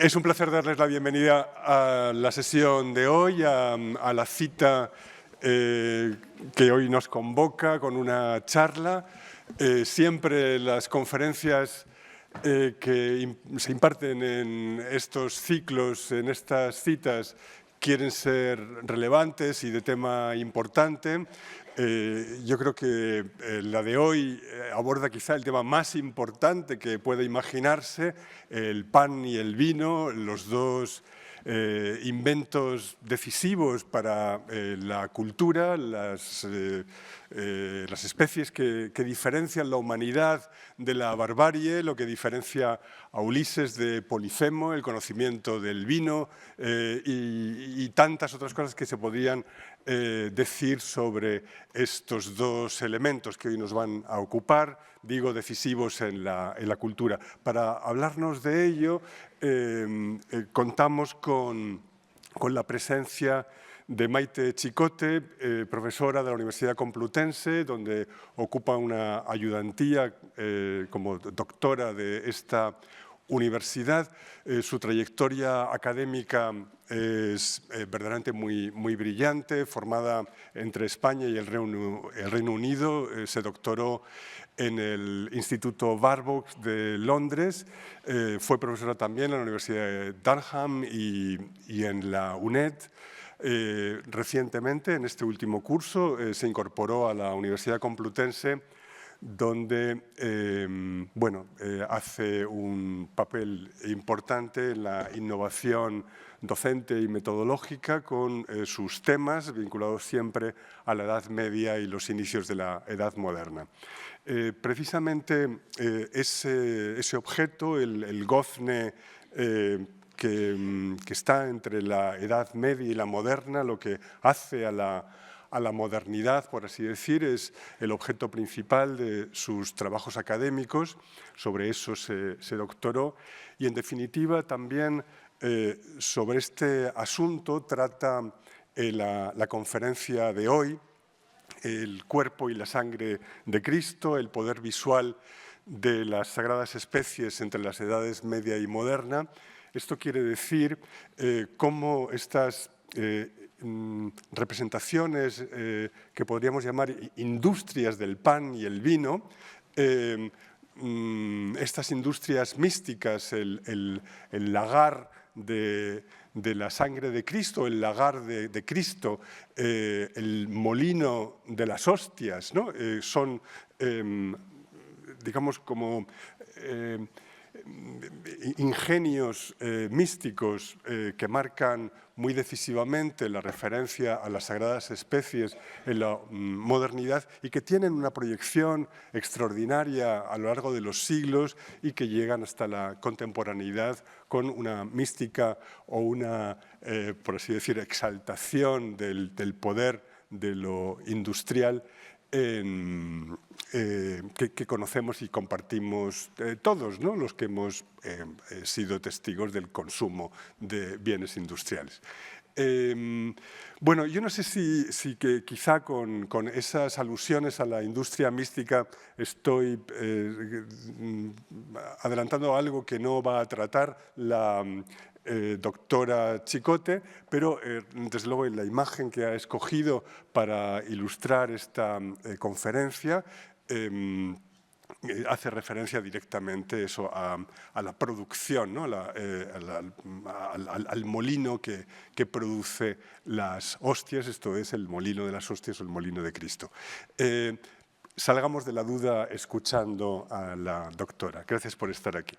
Es un placer darles la bienvenida a la sesión de hoy, a la cita que hoy nos convoca con una charla. Siempre las conferencias que se imparten en estos ciclos, en estas citas, quieren ser relevantes y de tema importante. Yo creo que la de hoy aborda quizá el tema más importante que puede imaginarse, el pan y el vino, los dos inventos decisivos para la cultura, las especies que diferencian la humanidad de la barbarie, lo que diferencia a Ulises de Polifemo, el conocimiento del vino y tantas otras cosas que se podrían decir sobre estos dos elementos que hoy nos van a ocupar, digo, decisivos en la cultura. Para hablarnos de ello, contamos con la presencia de Maite Chicote, profesora de la Universidad Complutense, donde ocupa una ayudantía como doctora de esta universidad. Su trayectoria académica es verdaderamente muy brillante, formada entre España y el Reino Unido. Se doctoró en el Instituto Barbox de Londres, fue profesora también en la Universidad de Durham y en la UNED. Recientemente, en este último curso, se incorporó a la Universidad Complutense, donde hace un papel importante en la innovación docente y metodológica con sus temas vinculados siempre a la Edad Media y los inicios de la Edad Moderna. Precisamente ese objeto, el gozne que está entre la Edad Media y la moderna, lo que hace a la modernidad, por así decir, es el objeto principal de sus trabajos académicos. Sobre eso se doctoró y, en definitiva, también sobre este asunto trata la conferencia de hoy, el cuerpo y la sangre de Cristo, el poder visual de las sagradas especies entre las edades media y moderna. Esto quiere decir cómo estas representaciones que podríamos llamar industrias del pan y el vino, estas industrias místicas, el lagar de la sangre de Cristo, el lagar de Cristo, el molino de las hostias, ¿no? Son, digamos, como ingenios místicos que marcan muy decisivamente la referencia a las sagradas especies en la modernidad y que tienen una proyección extraordinaria a lo largo de los siglos y que llegan hasta la contemporaneidad con una mística o una, por así decir, exaltación del poder de lo industrial que conocemos y compartimos todos, ¿no? Los que hemos sido testigos del consumo de bienes industriales. Bueno, yo no sé si que quizá con esas alusiones a la industria mística estoy adelantando algo que no va a tratar la doctora Chicote, pero desde luego en la imagen que ha escogido para ilustrar esta conferencia hace referencia directamente eso a la producción, ¿no? al molino que produce las hostias, esto es el molino de las hostias o el molino de Cristo. Salgamos de la duda escuchando a la doctora. Gracias por estar aquí.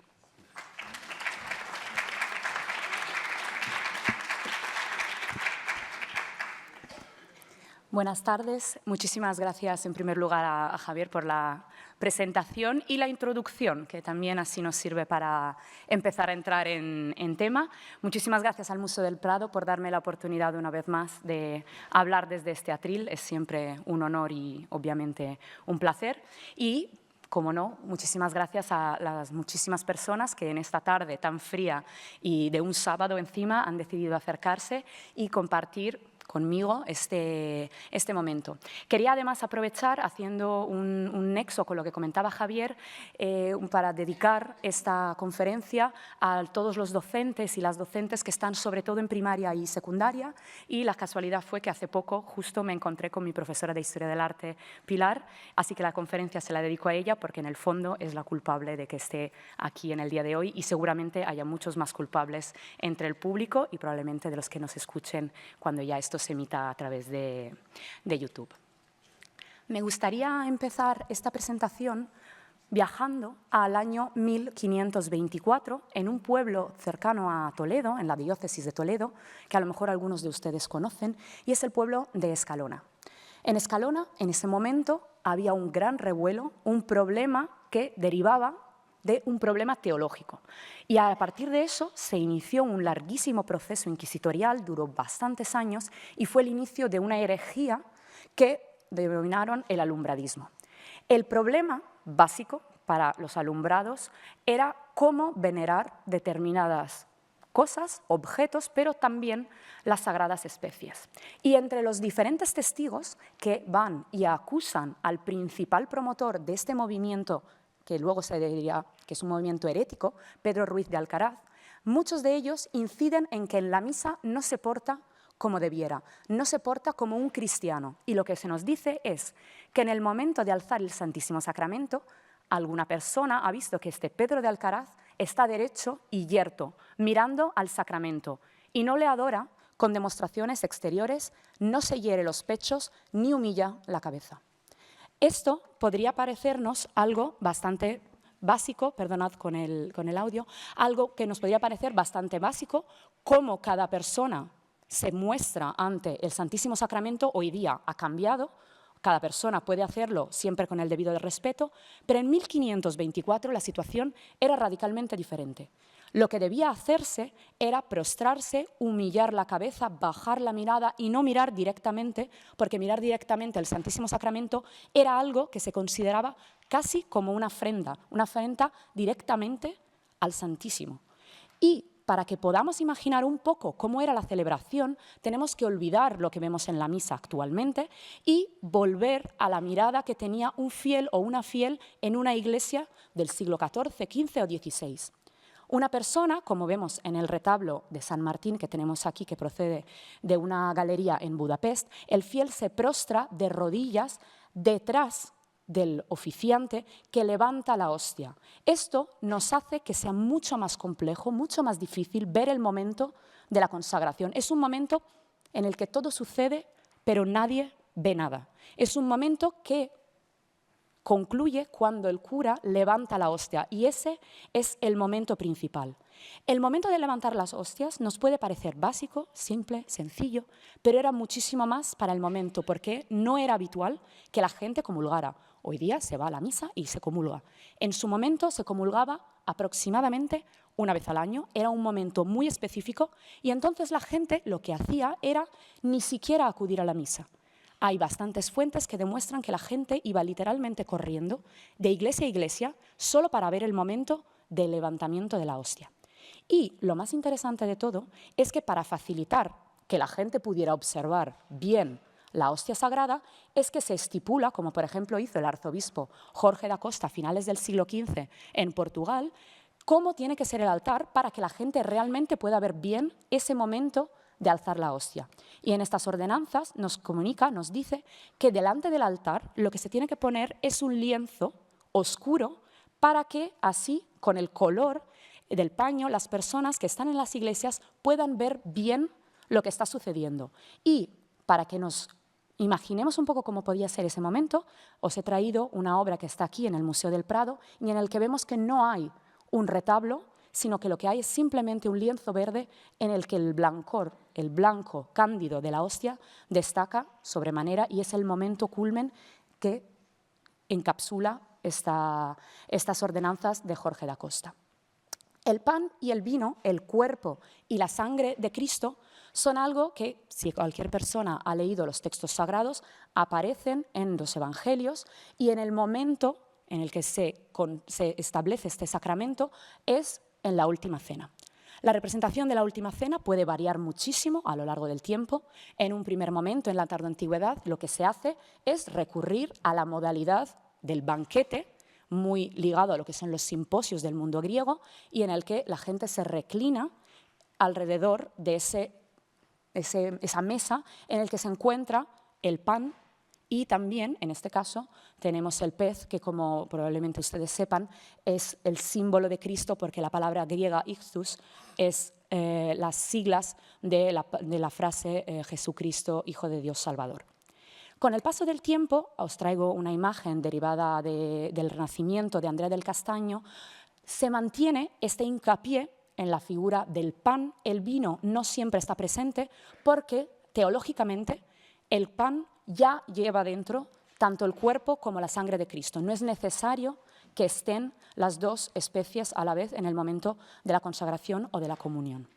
Buenas tardes. Muchísimas gracias en primer lugar a Javier por la presentación y la introducción, que también así nos sirve para empezar a entrar en tema. Muchísimas gracias al Museo del Prado por darme la oportunidad una vez más de hablar desde este atril. Es siempre un honor y obviamente un placer. Y como no, muchísimas gracias a las muchísimas personas que en esta tarde tan fría y de un sábado encima han decidido acercarse y compartir conmigo este momento. Quería además aprovechar, haciendo un nexo con lo que comentaba Javier, para dedicar esta conferencia a todos los docentes y las docentes que están sobre todo en primaria y secundaria, y la casualidad fue que hace poco justo me encontré con mi profesora de Historia del Arte, Pilar, así que la conferencia se la dedico a ella porque en el fondo es la culpable de que esté aquí en el día de hoy y seguramente haya muchos más culpables entre el público y probablemente de los que nos escuchen cuando ya esto se emita a través de YouTube. Me gustaría empezar esta presentación viajando al año 1524 en un pueblo cercano a Toledo, en la diócesis de Toledo, que a lo mejor algunos de ustedes conocen, y es el pueblo de Escalona. En Escalona, en ese momento, había un gran revuelo, un problema que derivaba de un problema teológico. Y a partir de eso se inició un larguísimo proceso inquisitorial, duró bastantes años, y fue el inicio de una herejía que denominaron el alumbradismo. El problema básico para los alumbrados era cómo venerar determinadas cosas, objetos, pero también las sagradas especies. Y entre los diferentes testigos que van y acusan al principal promotor de este movimiento, que luego se diría que es un movimiento herético, Pedro Ruiz de Alcaraz, muchos de ellos inciden en que en la misa no se porta como debiera, no se porta como un cristiano. Y lo que se nos dice es que en el momento de alzar el Santísimo Sacramento, alguna persona ha visto que este Pedro de Alcaraz está derecho y yerto, mirando al sacramento, y no le adora con demostraciones exteriores, no se hiere los pechos ni humilla la cabeza. Esto podría parecernos algo bastante básico, perdonad con el audio, algo que nos podría parecer bastante básico, cómo cada persona se muestra ante el Santísimo Sacramento hoy día ha cambiado, cada persona puede hacerlo siempre con el debido respeto, pero en 1524 la situación era radicalmente diferente. Lo que debía hacerse era prostrarse, humillar la cabeza, bajar la mirada y no mirar directamente, porque mirar directamente al Santísimo Sacramento era algo que se consideraba casi como una afrenta directamente al Santísimo. Y para que podamos imaginar un poco cómo era la celebración, tenemos que olvidar lo que vemos en la misa actualmente y volver a la mirada que tenía un fiel o una fiel en una iglesia del siglo XIV, XV o XVI. Una persona, como vemos en el retablo de San Martín que tenemos aquí, que procede de una galería en Budapest, el fiel se prostra de rodillas detrás del oficiante que levanta la hostia. Esto nos hace que sea mucho más complejo, mucho más difícil ver el momento de la consagración. Es un momento en el que todo sucede, pero nadie ve nada. Es un momento que concluye cuando el cura levanta la hostia y ese es el momento principal. El momento de levantar las hostias nos puede parecer básico, simple, sencillo, pero era muchísimo más para el momento porque no era habitual que la gente comulgara. Hoy día se va a la misa y se comulga. En su momento se comulgaba aproximadamente una vez al año, era un momento muy específico y entonces la gente lo que hacía era ni siquiera acudir a la misa. Hay bastantes fuentes que demuestran que la gente iba literalmente corriendo de iglesia a iglesia solo para ver el momento del levantamiento de la hostia. Y lo más interesante de todo es que para facilitar que la gente pudiera observar bien la hostia sagrada es que se estipula, como por ejemplo hizo el arzobispo Jorge da Costa a finales del siglo XV en Portugal, cómo tiene que ser el altar para que la gente realmente pueda ver bien ese momento de alzar la hostia. Y en estas ordenanzas nos comunica, nos dice que delante del altar lo que se tiene que poner es un lienzo oscuro para que así, con el color del paño, las personas que están en las iglesias puedan ver bien lo que está sucediendo. Y para que nos imaginemos un poco cómo podía ser ese momento, os he traído una obra que está aquí en el Museo del Prado y en el que vemos que no hay un retablo, sino que lo que hay es simplemente un lienzo verde en el que el blancor, el blanco cándido de la hostia destaca sobremanera y es el momento culmen que encapsula estas ordenanzas de Jorge da Costa. El pan y el vino, el cuerpo y la sangre de Cristo son algo que, si cualquier persona ha leído los textos sagrados, aparecen en los evangelios y en el momento en el que se establece este sacramento es en la última cena. La representación de la Última Cena puede variar muchísimo a lo largo del tiempo. En un primer momento, en la tardoantigüedad, lo que se hace es recurrir a la modalidad del banquete, muy ligado a lo que son los simposios del mundo griego, y en el que la gente se reclina alrededor de esa mesa en el que se encuentra el pan y también, en este caso, tenemos el pez, que como probablemente ustedes sepan, es el símbolo de Cristo porque la palabra griega Ichthus es las siglas de la frase Jesucristo, Hijo de Dios Salvador. Con el paso del tiempo, os traigo una imagen derivada del Renacimiento de Andrea del Castaño, se mantiene este hincapié en la figura del pan. El vino no siempre está presente porque, teológicamente, el pan ya lleva dentro tanto el cuerpo como la sangre de Cristo. No es necesario que estén las dos especies a la vez en el momento de la consagración o de la comunión.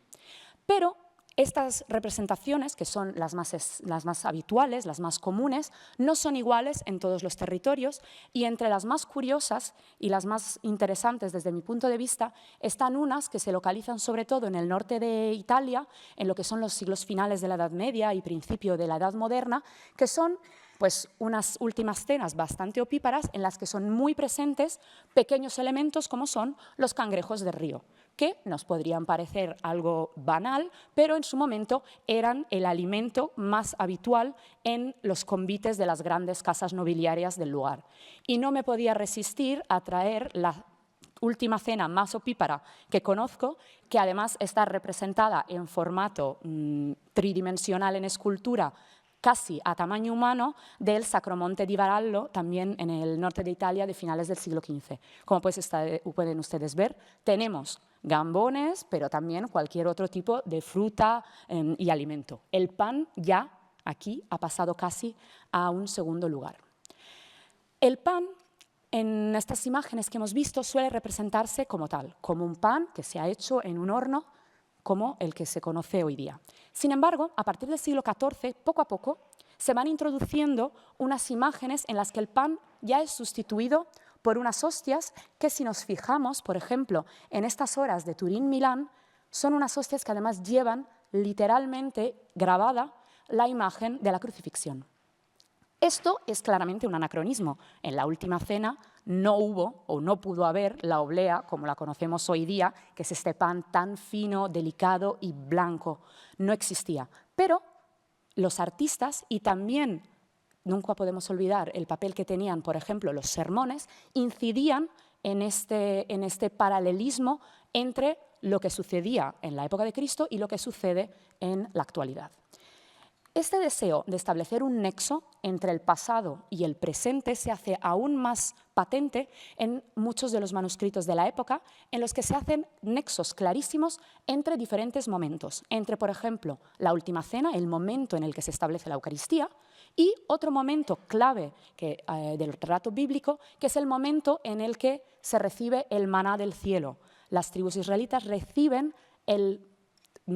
Pero estas representaciones, que son las más habituales, las más comunes, no son iguales en todos los territorios, y entre las más curiosas y las más interesantes desde mi punto de vista están unas que se localizan sobre todo en el norte de Italia, en lo que son los siglos finales de la Edad Media y principio de la Edad Moderna, que son pues unas últimas cenas bastante opíparas en las que son muy presentes pequeños elementos como son los cangrejos de río, que nos podrían parecer algo banal, pero en su momento eran el alimento más habitual en los convites de las grandes casas nobiliarias del lugar. Y no me podía resistir a traer la última cena más opípara que conozco, que además está representada en formato tridimensional en escultura, casi a tamaño humano, del Sacromonte di Varallo, también en el norte de Italia de finales del siglo XV. Como pueden ustedes ver, tenemos gambones, pero también cualquier otro tipo de fruta y alimento. El pan ya aquí ha pasado casi a un segundo lugar. El pan, en estas imágenes que hemos visto, suele representarse como tal, como un pan que se ha hecho en un horno, como el que se conoce hoy día. Sin embargo, a partir del siglo XIV, poco a poco, se van introduciendo unas imágenes en las que el pan ya es sustituido por unas hostias que, si nos fijamos, por ejemplo, en estas horas de Turín-Milán, son unas hostias que además llevan literalmente grabada la imagen de la crucifixión. Esto es claramente un anacronismo. En la Última Cena no hubo o no pudo haber la oblea, como la conocemos hoy día, que es este pan tan fino, delicado y blanco. No existía. Pero los artistas, y también nunca podemos olvidar el papel que tenían, por ejemplo, los sermones, incidían en este paralelismo entre lo que sucedía en la época de Cristo y lo que sucede en la actualidad. Este deseo de establecer un nexo entre el pasado y el presente se hace aún más patente en muchos de los manuscritos de la época, en los que se hacen nexos clarísimos entre diferentes momentos, entre, por ejemplo, la Última Cena, el momento en el que se establece la Eucaristía, y otro momento clave del relato bíblico, que es el momento en el que se recibe el maná del cielo. Las tribus israelitas reciben el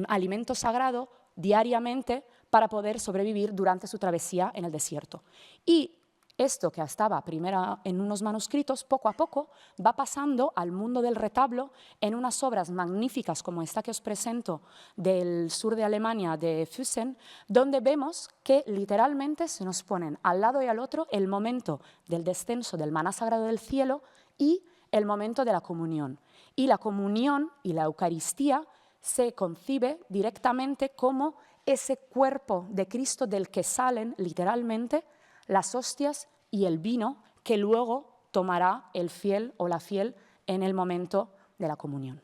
alimento sagrado diariamente para poder sobrevivir durante su travesía en el desierto. Y esto que estaba primero en unos manuscritos, poco a poco va pasando al mundo del retablo en unas obras magníficas como esta que os presento del sur de Alemania, de Füssen, donde vemos que literalmente se nos ponen al lado y al otro el momento del descenso del maná sagrado del cielo y el momento de la comunión. Y la comunión y la Eucaristía se concibe directamente como ese cuerpo de Cristo del que salen literalmente las hostias y el vino que luego tomará el fiel o la fiel en el momento de la comunión.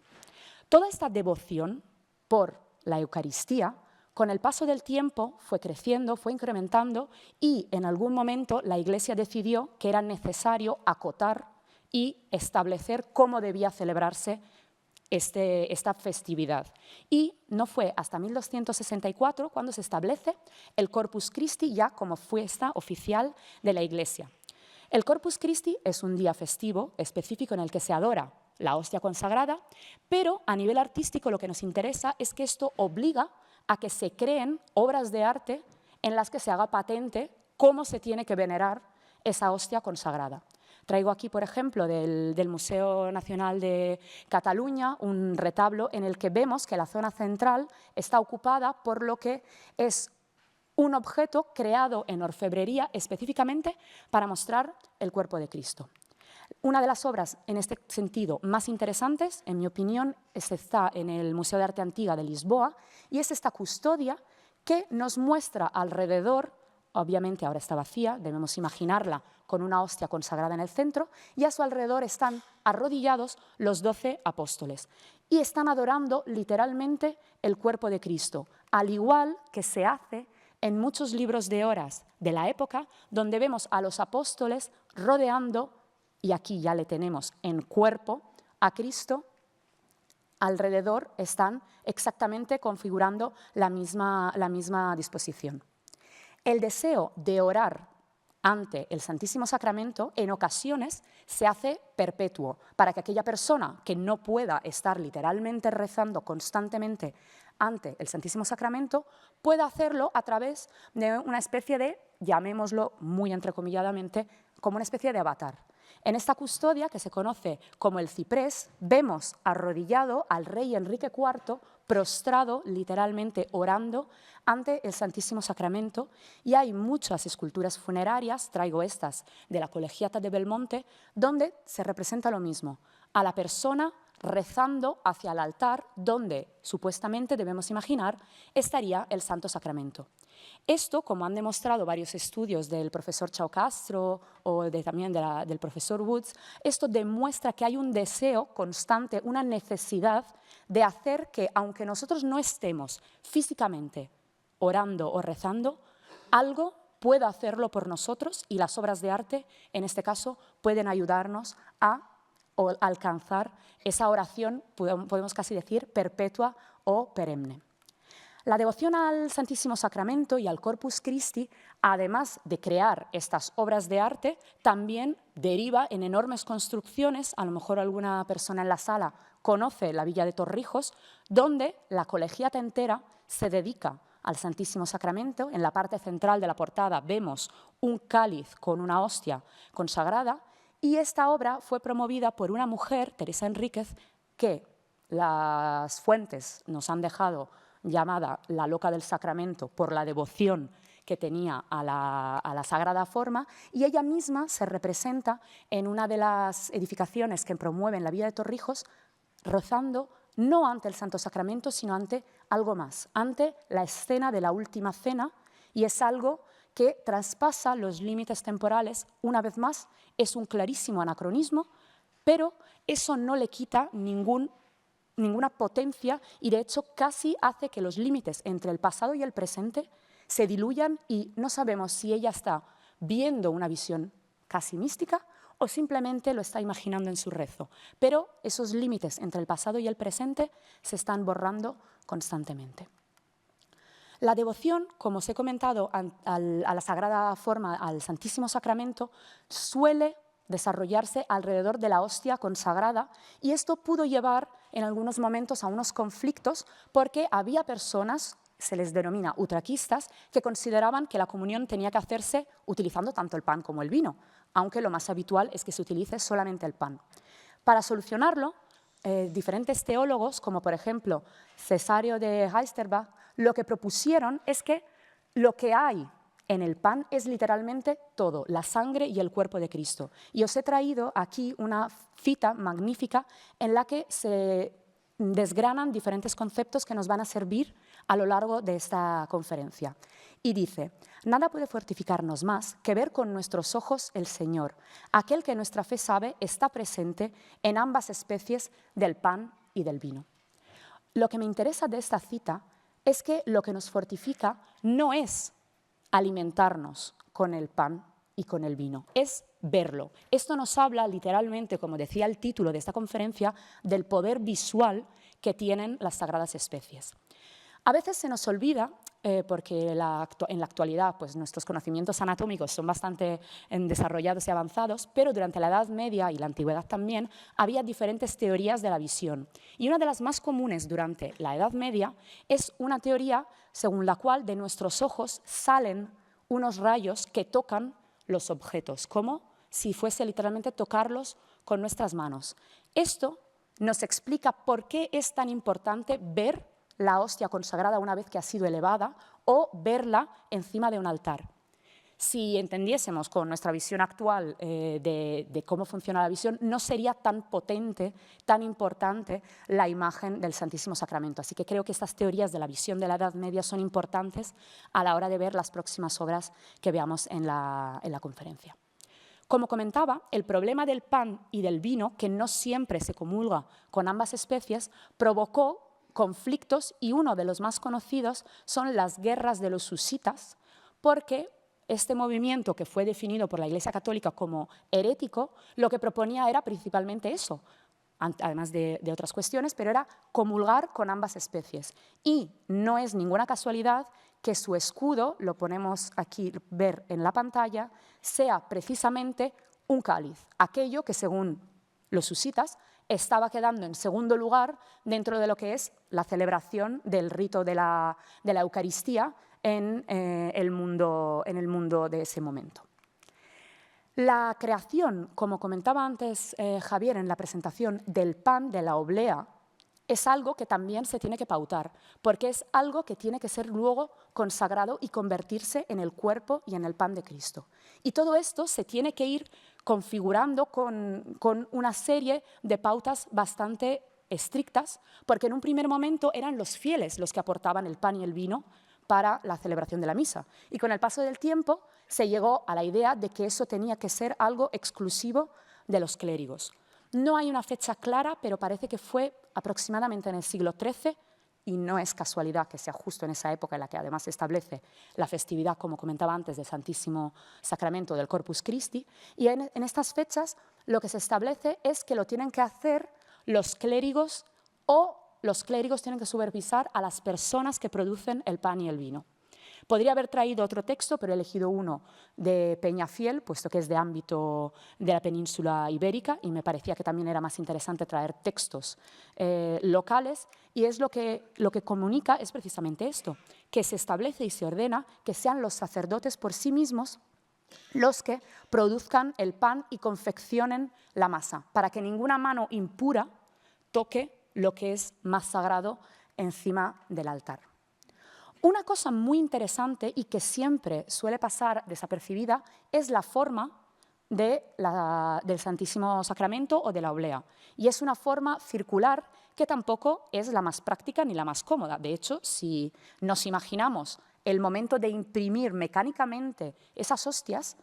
Toda esta devoción por la Eucaristía, con el paso del tiempo, fue creciendo, fue incrementando, y en algún momento la Iglesia decidió que era necesario acotar y establecer cómo debía celebrarse esta festividad. Y no fue hasta 1264 cuando se establece el Corpus Christi ya como fiesta oficial de la Iglesia. El Corpus Christi es un día festivo específico en el que se adora la hostia consagrada, pero a nivel artístico lo que nos interesa es que esto obliga a que se creen obras de arte en las que se haga patente cómo se tiene que venerar esa hostia consagrada. Traigo aquí, por ejemplo, del Museo Nacional de Cataluña, un retablo en el que vemos que la zona central está ocupada por lo que es un objeto creado en orfebrería específicamente para mostrar el cuerpo de Cristo. Una de las obras en este sentido más interesantes, en mi opinión, está en el Museo de Arte Antigua de Lisboa, y es esta custodia que nos muestra alrededor, obviamente ahora está vacía, debemos imaginarla con una hostia consagrada en el centro, y a su alrededor están arrodillados los 12 apóstoles y están adorando literalmente el cuerpo de Cristo, al igual que se hace en muchos libros de horas de la época, donde vemos a los apóstoles rodeando, y aquí ya le tenemos en cuerpo, a Cristo. Alrededor están exactamente configurando la misma disposición. El deseo de orar ante el Santísimo Sacramento en ocasiones se hace perpetuo, para que aquella persona que no pueda estar literalmente rezando constantemente ante el Santísimo Sacramento pueda hacerlo a través de una especie de, llamémoslo muy entrecomilladamente, como una especie de avatar. En esta custodia, que se conoce como el ciprés, vemos arrodillado al rey Enrique IV, prostrado, literalmente orando, ante el Santísimo Sacramento, y hay muchas esculturas funerarias, traigo estas de la Colegiata de Belmonte, donde se representa lo mismo, a la persona rezando hacia el altar, donde supuestamente debemos imaginar estaría el Santo Sacramento. Esto, como han demostrado varios estudios del profesor Chao Castro o también del profesor Woods, esto demuestra que hay un deseo constante, una necesidad de hacer que, aunque nosotros no estemos físicamente orando o rezando, algo pueda hacerlo por nosotros, y las obras de arte, en este caso, pueden ayudarnos a alcanzar esa oración, podemos casi decir, perpetua o perenne. La devoción al Santísimo Sacramento y al Corpus Christi, además de crear estas obras de arte, también deriva en enormes construcciones. A lo mejor alguna persona en la sala conoce la villa de Torrijos, donde la colegiata entera se dedica al Santísimo Sacramento. En la parte central de la portada vemos un cáliz con una hostia consagrada, y esta obra fue promovida por una mujer, Teresa Enríquez, que las fuentes nos han dejado llamada la loca del Sacramento por la devoción que tenía a la Sagrada Forma, y ella misma se representa en una de las edificaciones que promueven la Villa de Torrijos, rezando no ante el Santo Sacramento, sino ante algo más, ante la escena de la Última Cena, y es algo que traspasa los límites temporales. Una vez más, es un clarísimo anacronismo, pero eso no le quita ninguna potencia, y de hecho casi hace que los límites entre el pasado y el presente se diluyan, y no sabemos si ella está viendo una visión casi mística o simplemente lo está imaginando en su rezo. Pero esos límites entre el pasado y el presente se están borrando constantemente. La devoción, como os he comentado, a la Sagrada Forma, al Santísimo Sacramento, suele desarrollarse alrededor de la hostia consagrada, y esto pudo llevar en algunos momentos a unos conflictos, porque había personas, se les denomina utraquistas, que consideraban que la comunión tenía que hacerse utilizando tanto el pan como el vino, aunque lo más habitual es que se utilice solamente el pan. Para solucionarlo, diferentes teólogos, como por ejemplo Cesario de Heisterbach, lo que propusieron es que lo que hay en el pan es literalmente todo, la sangre y el cuerpo de Cristo. Y os he traído aquí una cita magnífica en la que se desgranan diferentes conceptos que nos van a servir a lo largo de esta conferencia. Y dice: nada puede fortificarnos más que ver con nuestros ojos el Señor, aquel que nuestra fe sabe está presente en ambas especies del pan y del vino. Lo que me interesa de esta cita es que lo que nos fortifica no es alimentarnos con el pan y con el vino, es verlo. Esto nos habla literalmente, como decía el título de esta conferencia, del poder visual que tienen las sagradas especies. A veces se nos olvida, porque en la actualidad pues, nuestros conocimientos anatómicos son bastante desarrollados y avanzados, pero durante la Edad Media y la Antigüedad también había diferentes teorías de la visión. Y una de las más comunes durante la Edad Media es una teoría según la cual de nuestros ojos salen unos rayos que tocan los objetos, como si fuese literalmente tocarlos con nuestras manos. Esto nos explica por qué es tan importante ver la hostia consagrada una vez que ha sido elevada o verla encima de un altar. Si entendiésemos con nuestra visión actual de cómo funciona la visión, no sería tan potente, tan importante la imagen del Santísimo Sacramento. Así que creo que estas teorías de la visión de la Edad Media son importantes a la hora de ver las próximas obras que veamos en la conferencia. Como comentaba, el problema del pan y del vino, que no siempre se comulga con ambas especies, provocó conflictos y uno de los más conocidos son las guerras de los husitas, porque este movimiento, que fue definido por la Iglesia Católica como herético, lo que proponía era principalmente eso, además de otras cuestiones, pero era comulgar con ambas especies. Y no es ninguna casualidad que su escudo, lo ponemos aquí ver en la pantalla, sea precisamente un cáliz, aquello que según los husitas estaba quedando en segundo lugar dentro de lo que es la celebración del rito de la Eucaristía en el mundo de ese momento. La creación, como comentaba antes Javier en la presentación, del pan, de la oblea, es algo que también se tiene que pautar, porque es algo que tiene que ser luego consagrado y convertirse en el cuerpo y en el pan de Cristo. Y todo esto se tiene que ir configurando con una serie de pautas bastante estrictas, porque en un primer momento eran los fieles los que aportaban el pan y el vino para la celebración de la misa. Y con el paso del tiempo se llegó a la idea de que eso tenía que ser algo exclusivo de los clérigos. No hay una fecha clara, pero parece que fue aproximadamente en el siglo XIII, y no es casualidad que sea justo en esa época en la que además se establece la festividad, como comentaba antes, del Santísimo Sacramento del Corpus Christi. Y en estas fechas lo que se establece es que lo tienen que hacer los clérigos o los clérigos tienen que supervisar a las personas que producen el pan y el vino. Podría haber traído otro texto, pero he elegido uno de Peñafiel, puesto que es de ámbito de la península ibérica, y me parecía que también era más interesante traer textos locales, y es lo que comunica es precisamente esto, que se establece y se ordena que sean los sacerdotes por sí mismos los que produzcan el pan y confeccionen la masa, para que ninguna mano impura toque lo que es más sagrado encima del altar. Una cosa muy interesante y que siempre suele pasar desapercibida es la forma del Santísimo Sacramento o de la oblea. Y es una forma circular que tampoco es la más práctica ni la más cómoda. De hecho, si nos imaginamos el momento de imprimir mecánicamente esas hostias,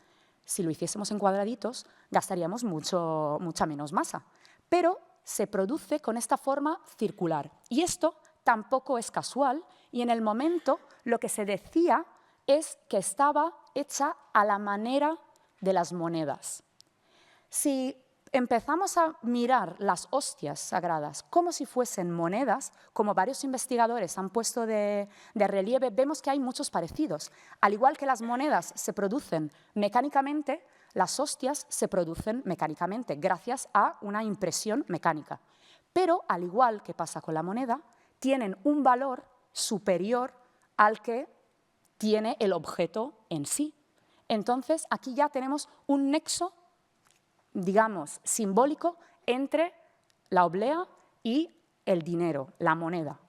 si lo hiciésemos en cuadraditos, gastaríamos mucha menos masa. Pero se produce con esta forma circular. Y esto tampoco es casual, y en el momento lo que se decía es que estaba hecha a la manera de las monedas. Si empezamos a mirar las hostias sagradas como si fuesen monedas, como varios investigadores han puesto de relieve, vemos que hay muchos parecidos. Al igual que las monedas se producen mecánicamente, las hostias se producen mecánicamente, gracias a una impresión mecánica. Pero, al igual que pasa con la moneda, tienen un valor superior al que tiene el objeto en sí. Entonces, aquí ya tenemos un nexo, digamos, simbólico entre la oblea y el dinero, la moneda.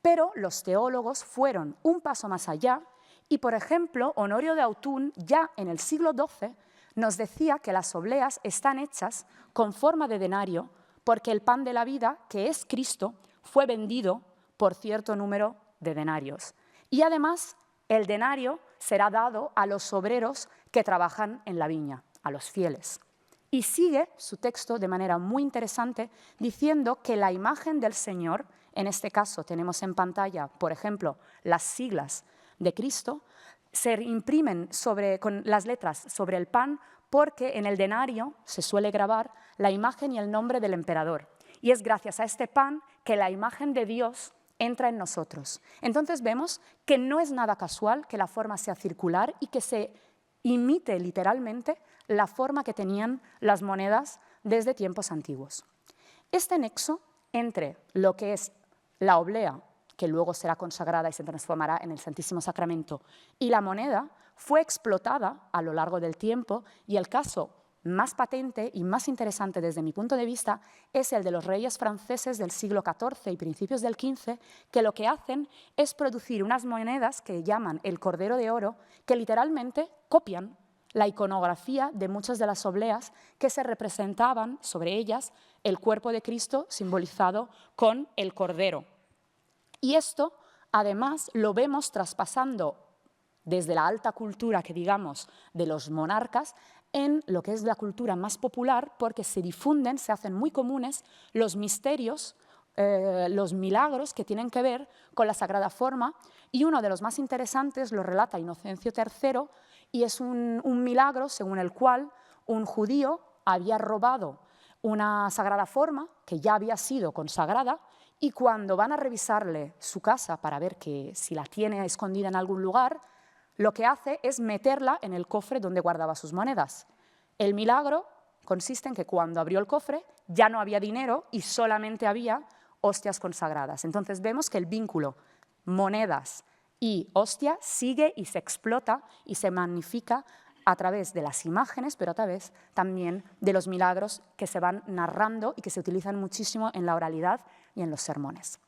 Pero los teólogos fueron un paso más allá y, por ejemplo, Honorio de Autun, ya en el siglo XII, nos decía que las obleas están hechas con forma de denario porque el pan de la vida, que es Cristo, fue vendido por cierto número de denarios. Y además, el denario será dado a los obreros que trabajan en la viña, a los fieles. Y sigue su texto de manera muy interesante diciendo que la imagen del Señor, en este caso tenemos en pantalla, por ejemplo, las siglas de Cristo, se imprimen con las letras sobre el pan porque en el denario se suele grabar la imagen y el nombre del emperador. Y es gracias a este pan que la imagen de Dios entra en nosotros. Entonces vemos que no es nada casual que la forma sea circular y que se imite literalmente la forma que tenían las monedas desde tiempos antiguos. Este nexo entre lo que es la oblea, que luego será consagrada y se transformará en el Santísimo Sacramento, y la moneda fue explotada a lo largo del tiempo, y el caso más patente y más interesante desde mi punto de vista es el de los reyes franceses del siglo XIV y principios del XV, que lo que hacen es producir unas monedas que llaman el Cordero de Oro, que literalmente copian la iconografía de muchas de las obleas que se representaban sobre ellas el cuerpo de Cristo simbolizado con el Cordero. Y esto, además, lo vemos traspasando desde la alta cultura, que digamos, de los monarcas, en lo que es la cultura más popular, porque se difunden, se hacen muy comunes los misterios, los milagros que tienen que ver con la Sagrada Forma, y uno de los más interesantes lo relata Inocencio III, y es un milagro según el cual un judío había robado una Sagrada Forma que ya había sido consagrada, y cuando van a revisarle su casa para ver que si la tiene escondida en algún lugar, lo que hace es meterla en el cofre donde guardaba sus monedas. El milagro consiste en que cuando abrió el cofre ya no había dinero y solamente había hostias consagradas. Entonces vemos que el vínculo monedas y hostia sigue y se explota y se magnifica a través de las imágenes, pero a través también de los milagros que se van narrando y que se utilizan muchísimo en la oralidad y en los sermones.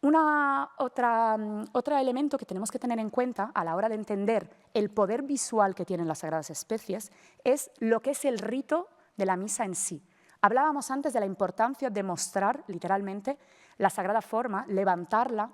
Otro elemento que tenemos que tener en cuenta a la hora de entender el poder visual que tienen las Sagradas Especies es lo que es el rito de la misa en sí. Hablábamos antes de la importancia de mostrar literalmente la Sagrada Forma, levantarla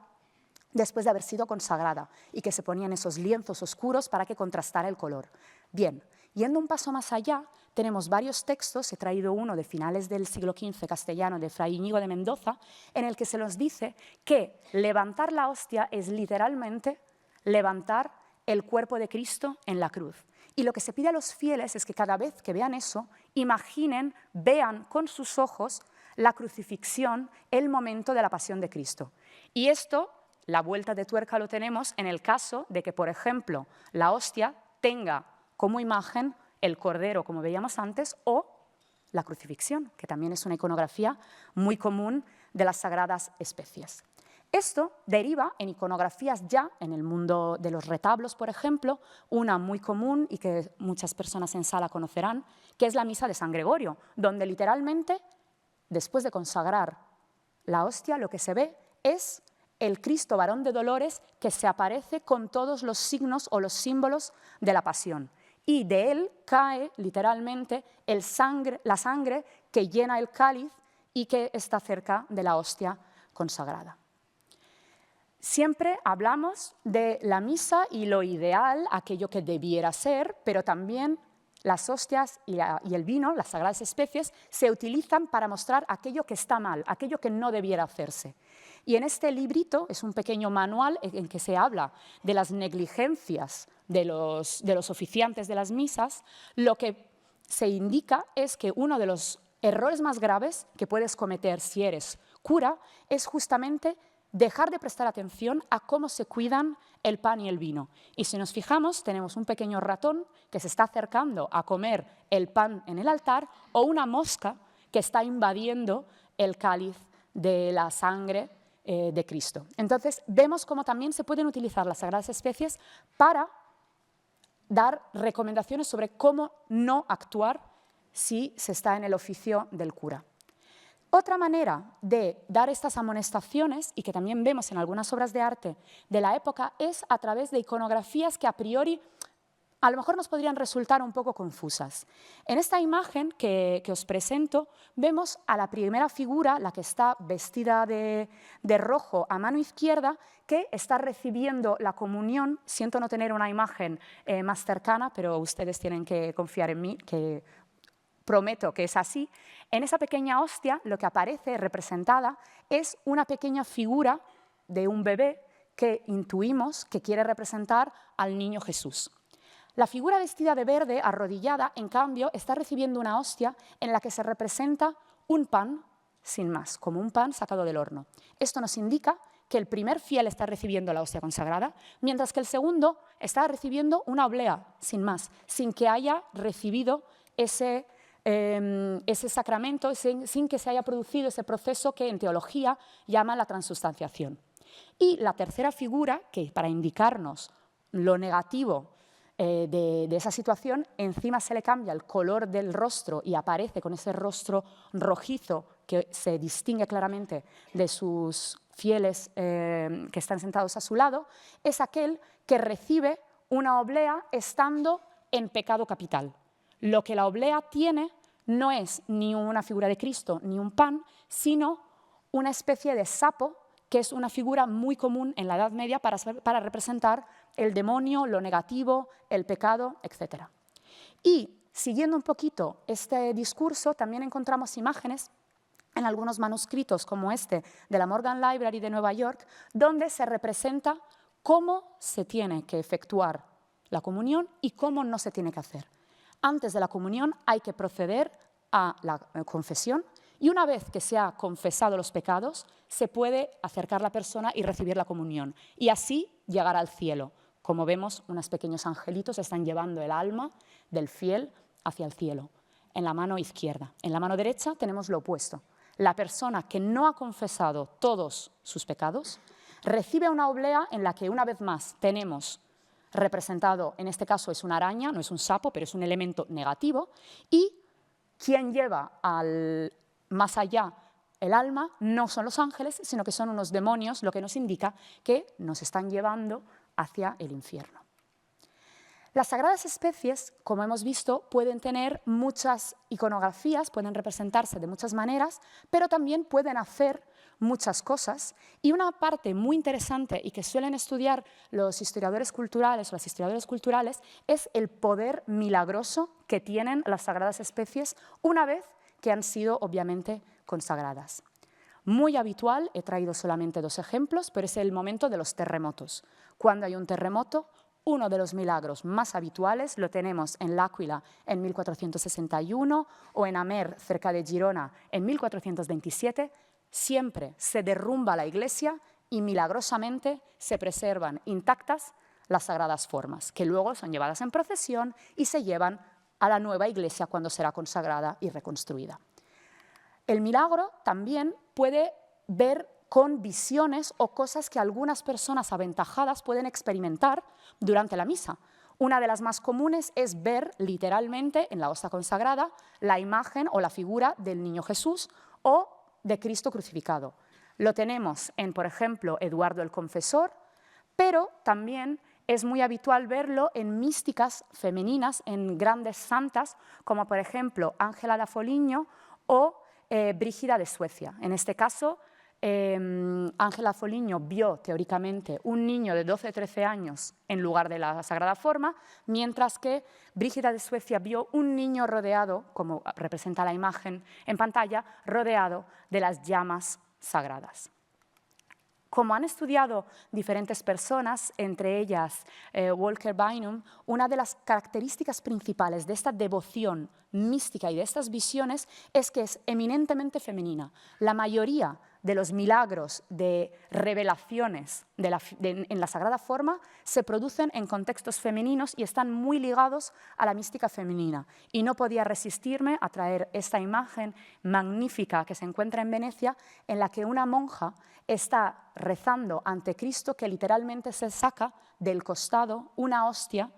después de haber sido consagrada y que se ponían esos lienzos oscuros para que contrastara el color. Bien, yendo un paso más allá, tenemos varios textos, he traído uno de finales del siglo XV castellano de Fray Íñigo de Mendoza, en el que se nos dice que levantar la hostia es literalmente levantar el cuerpo de Cristo en la cruz. Y lo que se pide a los fieles es que cada vez que vean eso, imaginen, vean con sus ojos la crucifixión, el momento de la pasión de Cristo. Y esto, la vuelta de tuerca lo tenemos en el caso de que, por ejemplo, la hostia tenga como imagen el cordero, como veíamos antes, o la crucifixión, que también es una iconografía muy común de las Sagradas Especies. Esto deriva en iconografías ya en el mundo de los retablos, por ejemplo, una muy común y que muchas personas en sala conocerán, que es la misa de San Gregorio, donde literalmente, después de consagrar la hostia, lo que se ve es el Cristo varón de dolores que se aparece con todos los signos o los símbolos de la pasión. Y de él cae literalmente la sangre que llena el cáliz y que está cerca de la hostia consagrada. Siempre hablamos de la misa y lo ideal, aquello que debiera ser, pero también las hostias y el vino, las Sagradas Especies, se utilizan para mostrar aquello que está mal, aquello que no debiera hacerse. Y en este librito, es un pequeño manual en que se habla de las negligencias de los oficiantes de las misas, lo que se indica es que uno de los errores más graves que puedes cometer si eres cura es justamente dejar de prestar atención a cómo se cuidan el pan y el vino. Y si nos fijamos, tenemos un pequeño ratón que se está acercando a comer el pan en el altar o una mosca que está invadiendo el cáliz de la sangre de Cristo. Entonces, vemos cómo también se pueden utilizar las Sagradas Especies para dar recomendaciones sobre cómo no actuar si se está en el oficio del cura. Otra manera de dar estas amonestaciones, y que también vemos en algunas obras de arte de la época, es a través de iconografías que a priori a lo mejor nos podrían resultar un poco confusas. En esta imagen que os presento vemos a la primera figura, la que está vestida de rojo a mano izquierda, que está recibiendo la comunión. Siento no tener una imagen más cercana, pero ustedes tienen que confiar en mí, que prometo que es así. En esa pequeña hostia lo que aparece representada es una pequeña figura de un bebé que intuimos que quiere representar al niño Jesús. La figura vestida de verde, arrodillada, en cambio, está recibiendo una hostia en la que se representa un pan sin más, como un pan sacado del horno. Esto nos indica que el primer fiel está recibiendo la hostia consagrada, mientras que el segundo está recibiendo una oblea, sin más, sin que haya recibido ese sacramento, sin que se haya producido ese proceso que en teología llaman la transustanciación. Y la tercera figura, que para indicarnos lo negativo de esa situación, encima se le cambia el color del rostro y aparece con ese rostro rojizo que se distingue claramente de sus fieles que están sentados a su lado, es aquel que recibe una oblea estando en pecado capital. Lo que la oblea tiene no es ni una figura de Cristo ni un pan, sino una especie de sapo, que es una figura muy común en la Edad Media para representar el demonio, lo negativo, el pecado, etc. Y siguiendo un poquito este discurso, también encontramos imágenes en algunos manuscritos como este de la Morgan Library de Nueva York, donde se representa cómo se tiene que efectuar la comunión y cómo no se tiene que hacer. Antes de la comunión hay que proceder a la confesión y una vez que se ha confesado los pecados, se puede acercar la persona y recibir la comunión y así llegar al cielo. Como vemos, unos pequeños angelitos están llevando el alma del fiel hacia el cielo, en la mano izquierda. En la mano derecha tenemos lo opuesto. La persona que no ha confesado todos sus pecados recibe una oblea en la que una vez más tenemos representado, en este caso es una araña, no es un sapo, pero es un elemento negativo, y quien lleva más allá el alma no son los ángeles, sino que son unos demonios, lo que nos indica que nos están llevando hacia el infierno. Las sagradas especies, como hemos visto, pueden tener muchas iconografías, pueden representarse de muchas maneras, pero también pueden hacer muchas cosas. Y una parte muy interesante y que suelen estudiar los historiadores culturales o las historiadoras culturales es el poder milagroso que tienen las sagradas especies una vez que han sido obviamente consagradas. Muy habitual, he traído solamente 2 ejemplos, pero es el momento de los terremotos. Cuando hay un terremoto, uno de los milagros más habituales lo tenemos en L'Aquila en 1461 o en Amer, cerca de Girona, en 1427. Siempre se derrumba la iglesia y milagrosamente se preservan intactas las sagradas formas, que luego son llevadas en procesión y se llevan a la nueva iglesia cuando será consagrada y reconstruida. El milagro también puede ver con visiones o cosas que algunas personas aventajadas pueden experimentar durante la misa. Una de las más comunes es ver literalmente en la hostia consagrada la imagen o la figura del niño Jesús o de Cristo crucificado. Lo tenemos en, por ejemplo, Eduardo el Confesor, pero también es muy habitual verlo en místicas femeninas, en grandes santas, como por ejemplo Ángela da Foligno o Brígida de Suecia. En este caso, Ángela Foligno vio teóricamente un niño de 12-13 años en lugar de la Sagrada Forma, mientras que Brígida de Suecia vio un niño rodeado, como representa la imagen en pantalla, rodeado de las llamas sagradas. Como han estudiado diferentes personas, entre ellas Walker Bynum, una de las características principales de esta devoción mística y de estas visiones es que es eminentemente femenina. La mayoría de los milagros de revelaciones en la Sagrada Forma se producen en contextos femeninos y están muy ligados a la mística femenina. Y no podía resistirme a traer esta imagen magnífica que se encuentra en Venecia, en la que una monja está rezando ante Cristo, que literalmente se saca del costado una hostia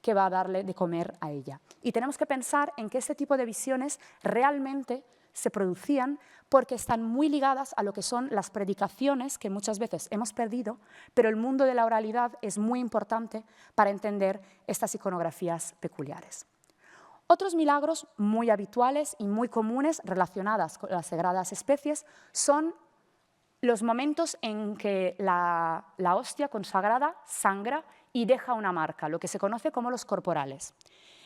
que va a darle de comer a ella. Y tenemos que pensar en que este tipo de visiones realmente se producían porque están muy ligadas a lo que son las predicaciones que muchas veces hemos perdido, pero el mundo de la oralidad es muy importante para entender estas iconografías peculiares. Otros milagros muy habituales y muy comunes relacionados con las sagradas especies son los momentos en que la hostia consagrada sangra y deja una marca, lo que se conoce como los corporales.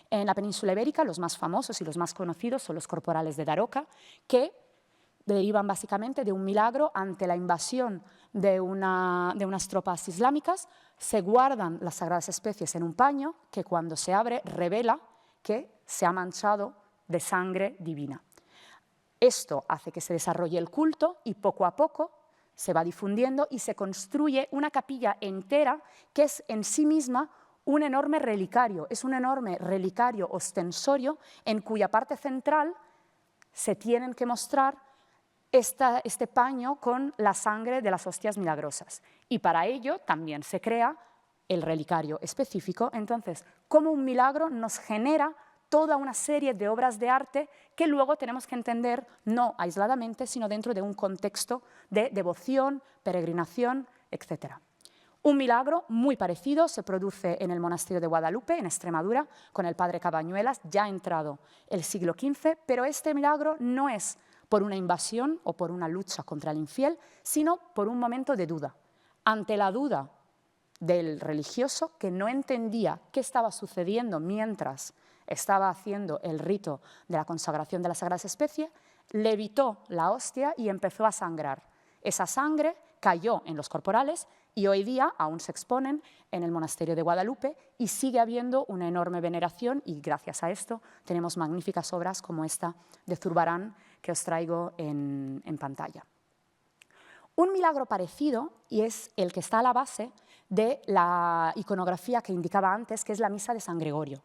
En la península ibérica, los más famosos y los más conocidos son los corporales de Daroca, que derivan básicamente de un milagro ante la invasión de unas tropas islámicas. Se guardan las sagradas especies en un paño que cuando se abre revela que se ha manchado de sangre divina. Esto hace que se desarrolle el culto y poco a poco se va difundiendo y se construye una capilla entera que es en sí misma un enorme relicario. Es un enorme relicario ostensorio en cuya parte central se tienen que mostrar este paño con la sangre de las hostias milagrosas. Y para ello también se crea el relicario específico. Entonces, como un milagro nos genera toda una serie de obras de arte que luego tenemos que entender no aisladamente, sino dentro de un contexto de devoción, peregrinación, etc. Un milagro muy parecido se produce en el monasterio de Guadalupe, en Extremadura, con el padre Cabañuelas, ya entrado el siglo XV, pero este milagro no es por una invasión o por una lucha contra el infiel, sino por un momento de duda. Ante la duda del religioso, que no entendía qué estaba sucediendo mientras estaba haciendo el rito de la consagración de las sagradas especies, levitó la hostia y empezó a sangrar. Esa sangre cayó en los corporales y hoy día aún se exponen en el monasterio de Guadalupe y sigue habiendo una enorme veneración y gracias a esto tenemos magníficas obras como esta de Zurbarán que os traigo en pantalla. Un milagro parecido, y es el que está a la base de la iconografía que indicaba antes, que es la misa de San Gregorio.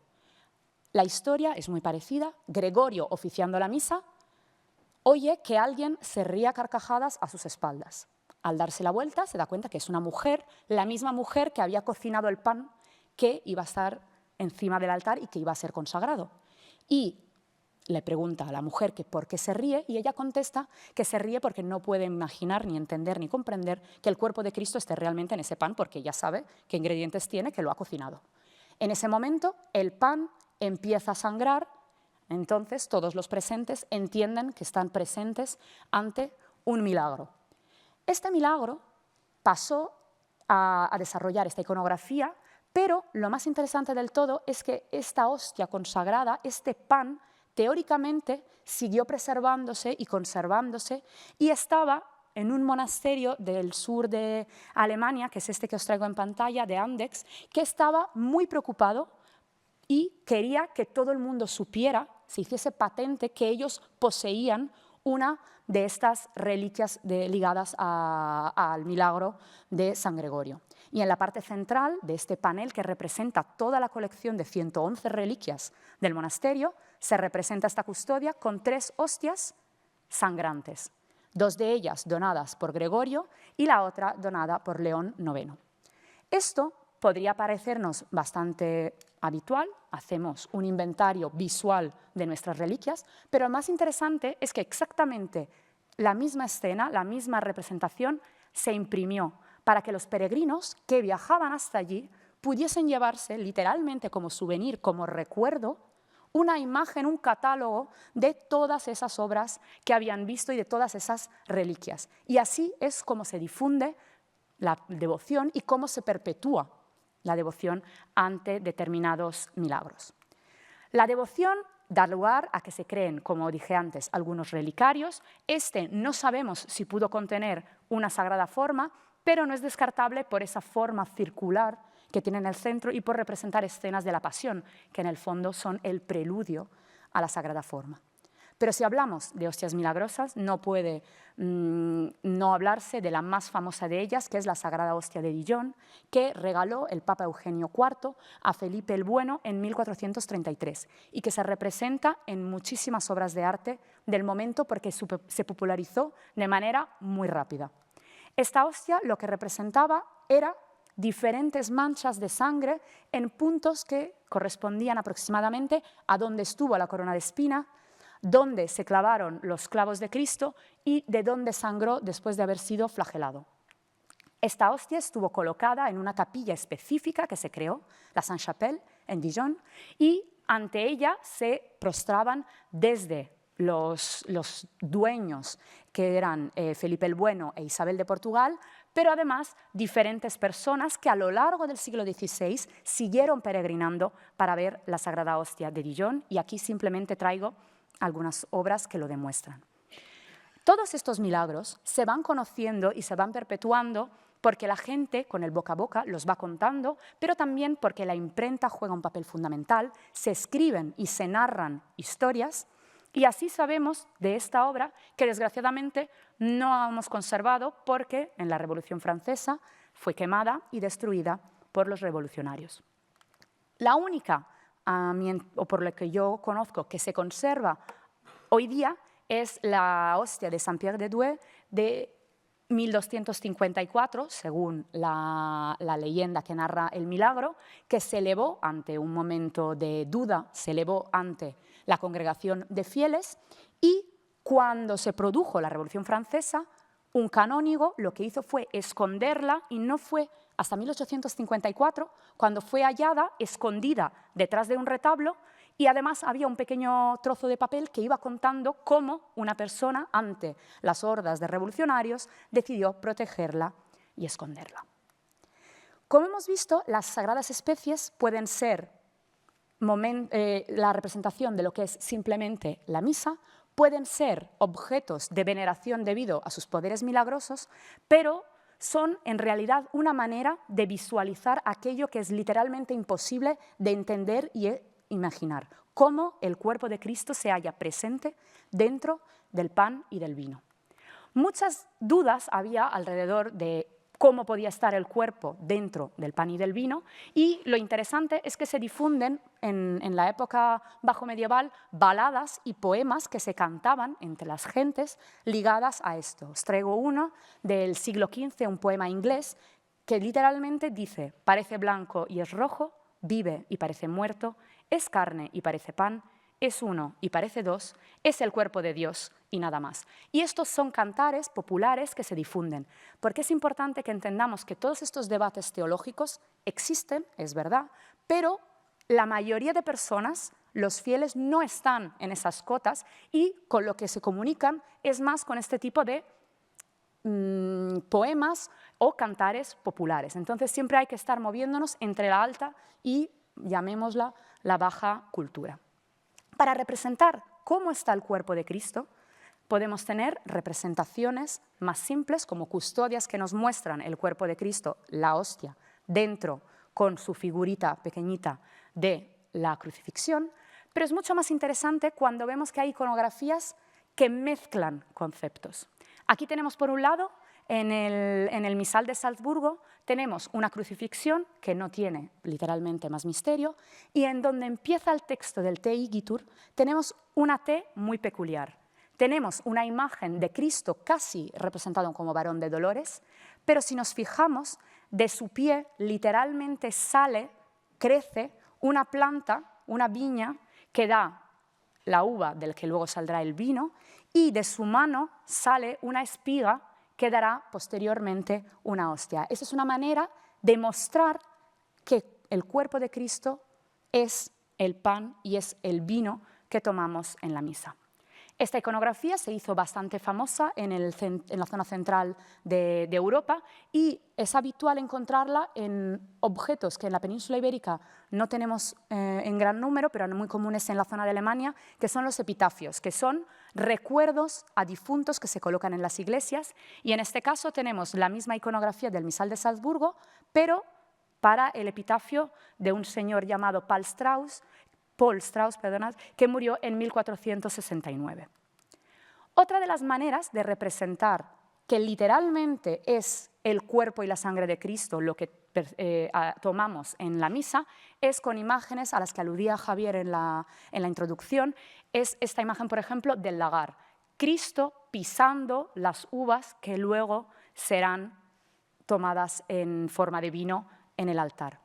La historia es muy parecida. Gregorio, oficiando la misa, oye que alguien se ríe a carcajadas a sus espaldas. Al darse la vuelta se da cuenta que es una mujer, la misma mujer que había cocinado el pan que iba a estar encima del altar y que iba a ser consagrado. Y le pregunta a la mujer que por qué se ríe y ella contesta que se ríe porque no puede imaginar, ni entender, ni comprender que el cuerpo de Cristo esté realmente en ese pan porque ella sabe qué ingredientes tiene, que lo ha cocinado. En ese momento el pan empieza a sangrar, entonces todos los presentes entienden que están presentes ante un milagro. Este milagro pasó a desarrollar esta iconografía, pero lo más interesante del todo es que esta hostia consagrada, este pan, teóricamente siguió preservándose y conservándose y estaba en un monasterio del sur de Alemania, que es este que os traigo en pantalla, de Andechs, que estaba muy preocupado y quería que todo el mundo supiera, se hiciese patente, que ellos poseían una de estas reliquias ligadas al milagro de San Gregorio. Y en la parte central de este panel, que representa toda la colección de 111 reliquias del monasterio, se representa esta custodia con 3 hostias sangrantes, 2 de ellas donadas por Gregorio y la otra donada por León IX. Esto podría parecernos bastante habitual, hacemos un inventario visual de nuestras reliquias, pero lo más interesante es que exactamente la misma escena, la misma representación se imprimió para que los peregrinos que viajaban hasta allí pudiesen llevarse literalmente como souvenir, como recuerdo, una imagen, un catálogo de todas esas obras que habían visto y de todas esas reliquias. Y así es como se difunde la devoción y cómo se perpetúa la devoción ante determinados milagros. La devoción da lugar a que se creen, como dije antes, algunos relicarios. Este no sabemos si pudo contener una sagrada forma, pero no es descartable por esa forma circular que tiene en el centro y por representar escenas de la pasión, que en el fondo son el preludio a la sagrada forma. Pero si hablamos de hostias milagrosas, no puede no hablarse de la más famosa de ellas, que es la Sagrada Hostia de Dijon, que regaló el Papa Eugenio IV a Felipe el Bueno en 1433 y que se representa en muchísimas obras de arte del momento porque se popularizó de manera muy rápida. Esta hostia lo que representaba era diferentes manchas de sangre en puntos que correspondían aproximadamente a donde estuvo la corona de espina, donde se clavaron los clavos de Cristo y de donde sangró después de haber sido flagelado. Esta hostia estuvo colocada en una capilla específica que se creó, la Sainte-Chapelle, en Dijon, y ante ella se prostraban desde los dueños, que eran Felipe el Bueno e Isabel de Portugal, pero además diferentes personas que a lo largo del siglo XVI siguieron peregrinando para ver la Sagrada Hostia de Dijon, y aquí simplemente traigo algunas obras que lo demuestran. Todos estos milagros se van conociendo y se van perpetuando porque la gente, con el boca a boca, los va contando, pero también porque la imprenta juega un papel fundamental, se escriben y se narran historias, y así sabemos de esta obra que desgraciadamente no hemos conservado porque en la Revolución Francesa fue quemada y destruida por los revolucionarios. La única, o por lo que yo conozco, que se conserva hoy día es la hostia de Saint-Pierre de Douai de 1254, según la leyenda que narra el milagro, que se elevó ante un momento de duda, se elevó ante la congregación de fieles, y cuando se produjo la Revolución Francesa, un canónigo lo que hizo fue esconderla, y no fue hasta 1854 cuando fue hallada escondida detrás de un retablo, y además había un pequeño trozo de papel que iba contando cómo una persona, ante las hordas de revolucionarios, decidió protegerla y esconderla. Como hemos visto, las sagradas especies pueden ser la representación de lo que es simplemente la misa, pueden ser objetos de veneración debido a sus poderes milagrosos, pero son en realidad una manera de visualizar aquello que es literalmente imposible de entender y imaginar, cómo el cuerpo de Cristo se halla presente dentro del pan y del vino. Muchas dudas había alrededor de cómo podía estar el cuerpo dentro del pan y del vino, y lo interesante es que se difunden en la época bajo medieval baladas y poemas que se cantaban entre las gentes ligadas a esto. Os traigo uno del siglo XV, un poema inglés, que literalmente dice: parece blanco y es rojo, vive y parece muerto, es carne y parece pan, es uno y parece dos, es el cuerpo de Dios y nada más. Y estos son cantares populares que se difunden, porque es importante que entendamos que todos estos debates teológicos existen, es verdad, pero la mayoría de personas, los fieles, no están en esas cotas, y con lo que se comunican es más con este tipo de poemas o cantares populares. Entonces siempre hay que estar moviéndonos entre la alta y, llamémosla, la baja cultura. Para representar cómo está el cuerpo de Cristo, podemos tener representaciones más simples, como custodias que nos muestran el cuerpo de Cristo, la hostia, dentro con su figurita pequeñita de la crucifixión, pero es mucho más interesante cuando vemos que hay iconografías que mezclan conceptos. Aquí tenemos, por un lado, en el misal de Salzburgo, tenemos una crucifixión que no tiene literalmente más misterio, y en donde empieza el texto del Te Igitur tenemos una T muy peculiar. Tenemos una imagen de Cristo casi representado como varón de dolores, pero si nos fijamos, de su pie literalmente crece una planta, una viña, que da la uva del que luego saldrá el vino, y de su mano sale una espiga que dará posteriormente una hostia. Esa es una manera de mostrar que el cuerpo de Cristo es el pan y es el vino que tomamos en la misa. Esta iconografía se hizo bastante famosa en la zona central de Europa, y es habitual encontrarla en objetos que en la península ibérica no tenemos en gran número, pero muy comunes en la zona de Alemania, que son los epitafios, que son recuerdos a difuntos que se colocan en las iglesias, y en este caso tenemos la misma iconografía del misal de Salzburgo, pero para el epitafio de un señor llamado Paul Strauss, que murió en 1469. Otra de las maneras de representar que literalmente es el cuerpo y la sangre de Cristo lo que tomamos en la misa es con imágenes a las que aludía Javier en la introducción. Es esta imagen, por ejemplo, del lagar. Cristo pisando las uvas que luego serán tomadas en forma de vino en el altar.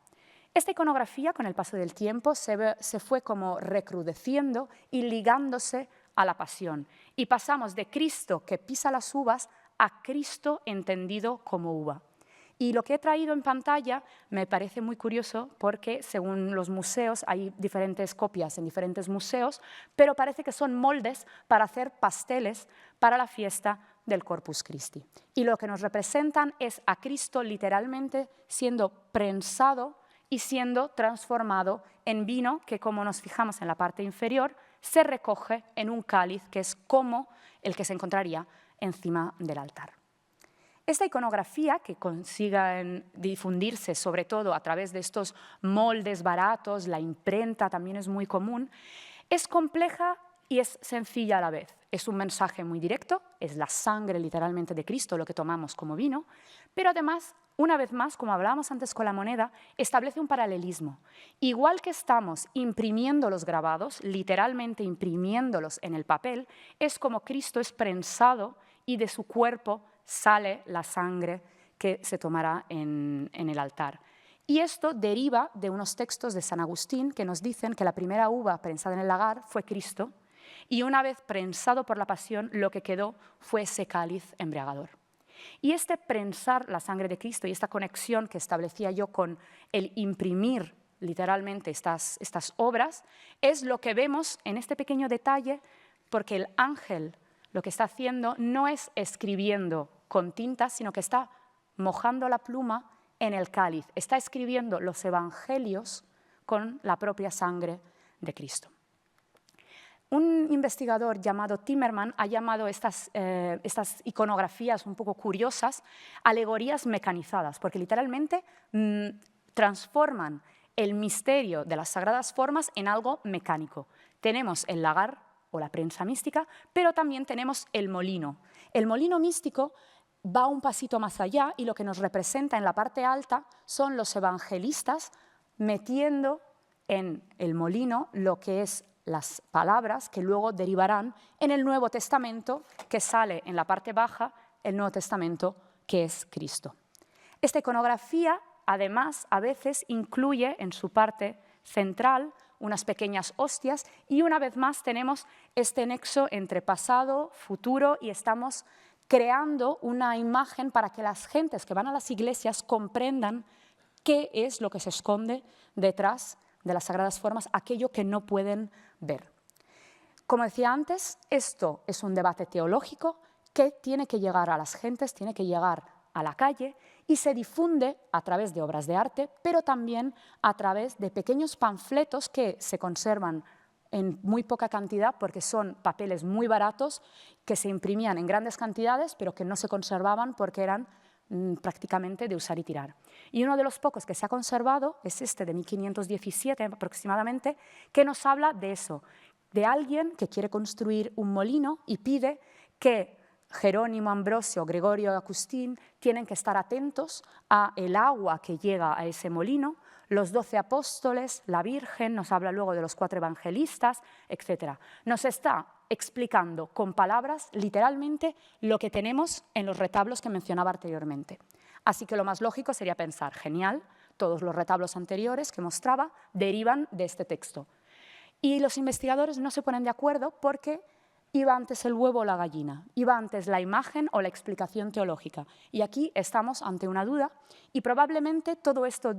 Esta iconografía, con el paso del tiempo, se fue como recrudeciendo y ligándose a la pasión. Y pasamos de Cristo que pisa las uvas a Cristo entendido como uva. Y lo que he traído en pantalla me parece muy curioso porque, según los museos, hay diferentes copias en diferentes museos, pero parece que son moldes para hacer pasteles para la fiesta del Corpus Christi. Y lo que nos representan es a Cristo literalmente siendo prensado y siendo transformado en vino que, como nos fijamos en la parte inferior, se recoge en un cáliz que es como el que se encontraría encima del altar. Esta iconografía, que consiga difundirse sobre todo a través de estos moldes baratos, la imprenta también es muy común, es compleja y es sencilla a la vez. Es un mensaje muy directo, es la sangre literalmente de Cristo lo que tomamos como vino, pero además, una vez más, como hablábamos antes con la moneda, establece un paralelismo. Igual que estamos imprimiendo los grabados, literalmente imprimiéndolos en el papel, es como Cristo es prensado y de su cuerpo sale la sangre que se tomará en el altar. Y esto deriva de unos textos de San Agustín que nos dicen que la primera uva prensada en el lagar fue Cristo, y una vez prensado por la pasión, lo que quedó fue ese cáliz embriagador. Y este prensar la sangre de Cristo y esta conexión que establecía yo con el imprimir literalmente estas obras es lo que vemos en este pequeño detalle, porque el ángel lo que está haciendo no es escribiendo con tinta, sino que está mojando la pluma en el cáliz, está escribiendo los evangelios con la propia sangre de Cristo. Un investigador llamado Timmerman ha llamado estas iconografías un poco curiosas alegorías mecanizadas, porque literalmente transforman el misterio de las sagradas formas en algo mecánico. Tenemos el lagar o la prensa mística, pero también tenemos el molino. El molino místico va un pasito más allá y lo que nos representa en la parte alta son los evangelistas metiendo en el molino lo que es las palabras que luego derivarán en el Nuevo Testamento, que sale en la parte baja, el Nuevo Testamento, que es Cristo. Esta iconografía, además, a veces incluye en su parte central unas pequeñas hostias y una vez más tenemos este nexo entre pasado, futuro y estamos creando una imagen para que las gentes que van a las iglesias comprendan qué es lo que se esconde detrás de las sagradas formas, aquello que no pueden ver. Como decía antes, esto es un debate teológico que tiene que llegar a las gentes, tiene que llegar a la calle y se difunde a través de obras de arte, pero también a través de pequeños panfletos que se conservan en muy poca cantidad porque son papeles muy baratos que se imprimían en grandes cantidades pero que no se conservaban porque eran prácticamente de usar y tirar. Y uno de los pocos que se ha conservado es este de 1517 aproximadamente, que nos habla de eso, de alguien que quiere construir un molino y pide que Jerónimo, Ambrosio, Gregorio y Agustín tienen que estar atentos a el agua que llega a ese molino, los 12 apóstoles, la Virgen, nos habla luego de los 4 evangelistas, etc. Nos está explicando con palabras literalmente lo que tenemos en los retablos que mencionaba anteriormente. Así que lo más lógico sería pensar, genial, todos los retablos anteriores que mostraba derivan de este texto. Y los investigadores no se ponen de acuerdo porque iba antes el huevo o la gallina, iba antes la imagen o la explicación teológica. Y aquí estamos ante una duda y probablemente todo esto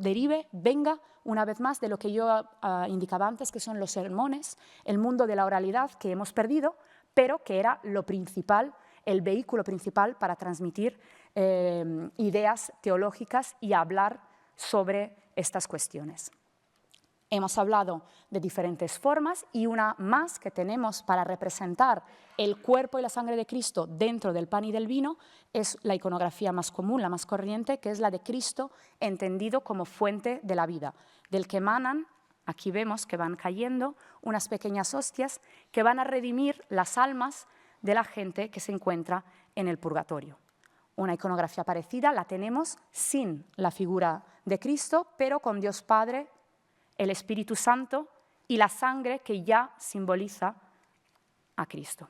venga una vez más de lo que yo indicaba antes, que son los sermones, el mundo de la oralidad que hemos perdido, pero que era lo principal, el vehículo principal para transmitir ideas teológicas y hablar sobre estas cuestiones. Hemos hablado de diferentes formas y una más que tenemos para representar el cuerpo y la sangre de Cristo dentro del pan y del vino es la iconografía más común, la más corriente, que es la de Cristo entendido como fuente de la vida, del que emanan, aquí vemos que van cayendo unas pequeñas hostias que van a redimir las almas de la gente que se encuentra en el purgatorio. Una iconografía parecida la tenemos sin la figura de Cristo, pero con Dios Padre, el Espíritu Santo y la sangre que ya simboliza a Cristo.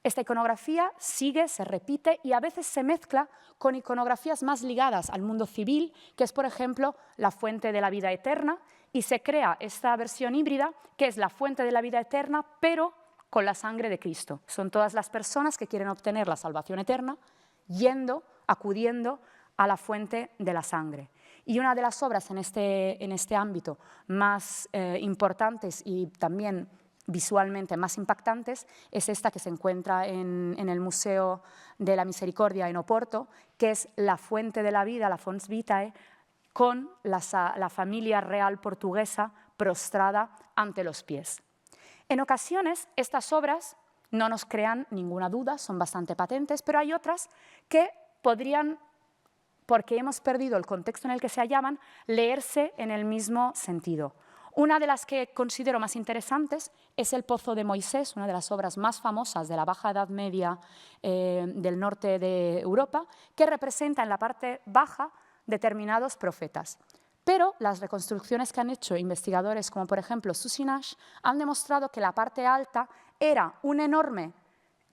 Esta iconografía sigue, se repite y a veces se mezcla con iconografías más ligadas al mundo civil, que es, por ejemplo, la fuente de la vida eterna, y se crea esta versión híbrida, que es la fuente de la vida eterna, pero con la sangre de Cristo. Son todas las personas que quieren obtener la salvación eterna, acudiendo a la fuente de la sangre. Y una de las obras en este ámbito más importantes y también visualmente más impactantes es esta que se encuentra en el Museo de la Misericordia en Oporto, que es la fuente de la vida, la Fons Vitae, con la familia real portuguesa prostrada ante los pies. En ocasiones estas obras no nos crean ninguna duda, son bastante patentes, pero hay otras que podrían, porque hemos perdido el contexto en el que se hallaban, leerse en el mismo sentido. Una de las que considero más interesantes es el Pozo de Moisés, una de las obras más famosas de la Baja Edad Media del norte de Europa, que representa en la parte baja determinados profetas. Pero las reconstrucciones que han hecho investigadores como por ejemplo Susie Nash han demostrado que la parte alta era un enorme